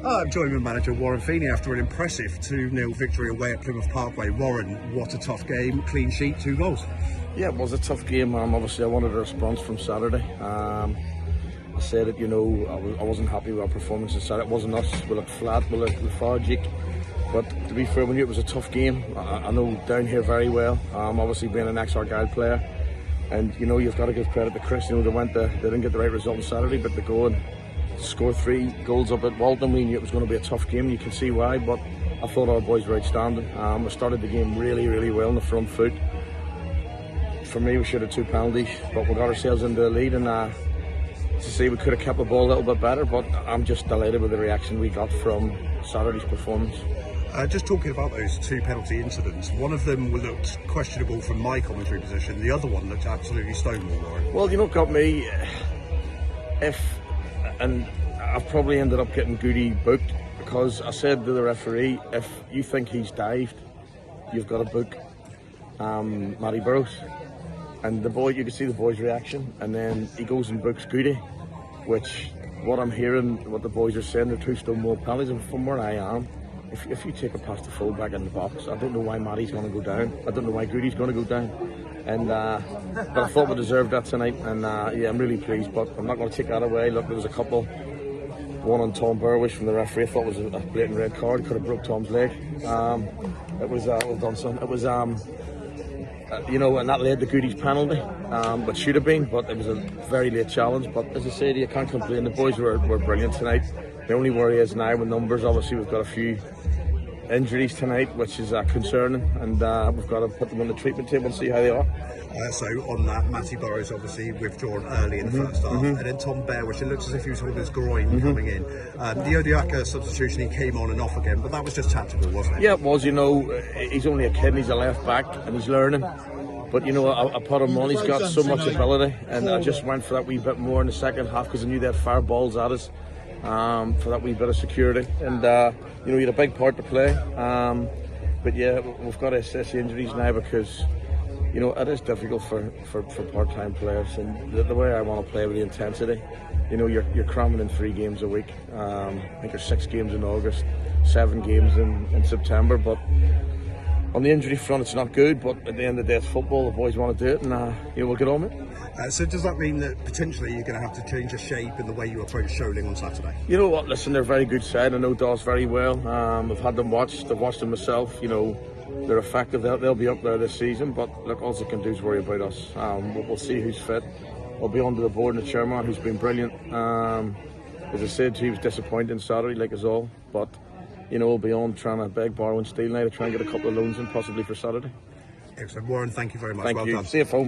I'm joined with manager Warren Feeney after an impressive 2-0 victory away at Plymouth Parkway. Warren, what a tough game, clean sheet, 2 goals. Yeah, it was a tough game. Obviously I wanted a response from Saturday. I said it, I wasn't happy with our performance on Saturday. It wasn't us. We looked flat, we looked lethargic. But to be fair, we knew it was a tough game. I know down here very well, obviously being an ex-Argyle player. And you've got to give credit to Chris. They didn't get the right result on Saturday, but to go and score 3 goals up at Walton, we knew it was going to be a tough game. You can see why, but I thought our boys were outstanding. We started the game really, really well on the front foot. For me, we should have 2 penalties, but we got ourselves into the lead, and to say we could have kept the ball a little bit better, but I'm just delighted with the reaction we got from Saturday's performance. Just talking about those 2 penalty incidents, one of them looked questionable from my commentary position, the other one looked absolutely stonewall, Warren. Well, it got me, and I've probably ended up getting Goody booked, because I said to the referee, if you think he's dived, you've got to book Matty Burrows. And you can see the boy's reaction, and then he goes and books Goody, which, what I'm hearing, what the boys are saying, they're 2 stonewall penalties, and from where I am, if you take a past the full-back in the box, I don't know why Matty's going to go down. I don't know why Goody's going to go down. And but I thought we deserved that tonight, and yeah, I'm really pleased. But I'm not going to take that away. Look, there was a couple. One on Tom Burwish from the referee. I thought was a blatant red card. Could have broke Tom's leg. It was well done, son. It was and that led to Goody's penalty, but should have been. But it was a very late challenge. But as I said, you can't complain. The boys were brilliant tonight. The only worry is now with numbers. Obviously, we've got a few injuries tonight, which is concerning, and we've got to put them on the treatment table and see how they are. So on that, Matty Burrows obviously withdrawn early in the first half, and then Tom Burwish, it looks as if he was holding his groin coming in. The Odiaka substitution, he came on and off again, but that was just tactical, wasn't it? Yeah, it was. He's only a kid and he's a left back and he's learning. But I put him on, he's got so much ability, and I just went for that wee bit more in the second half because I knew they had fire balls at us. For that wee bit of security, and he had a big part to play, but yeah, we've got to assess the injuries now, because it is difficult for part-time players, and the way I want to play with the intensity, you're cramming in 3 games a week. I think there's 6 games in August, 7 games in September, but on the injury front it's not good, but at the end of the day it's football, the boys want to do it, and we'll get on with it. So does that mean that potentially you're going to have to change the shape in the way you approach Sholing on Saturday? You know what, listen, they're a very good side. I know Dawes very well. I've had them watched, I've watched them myself. They're effective, they'll be up there this season, but look, all they can do is worry about us. We'll see who's fit. I'll be under the board and the chairman, who's been brilliant. As I said, he was disappointed on Saturday, like us all, but we'll be on trying to beg, borrow and steal now to try and get a couple of loans in, possibly for Saturday. Excellent. Warren, thank you very much. Thank well you. done. See you at home.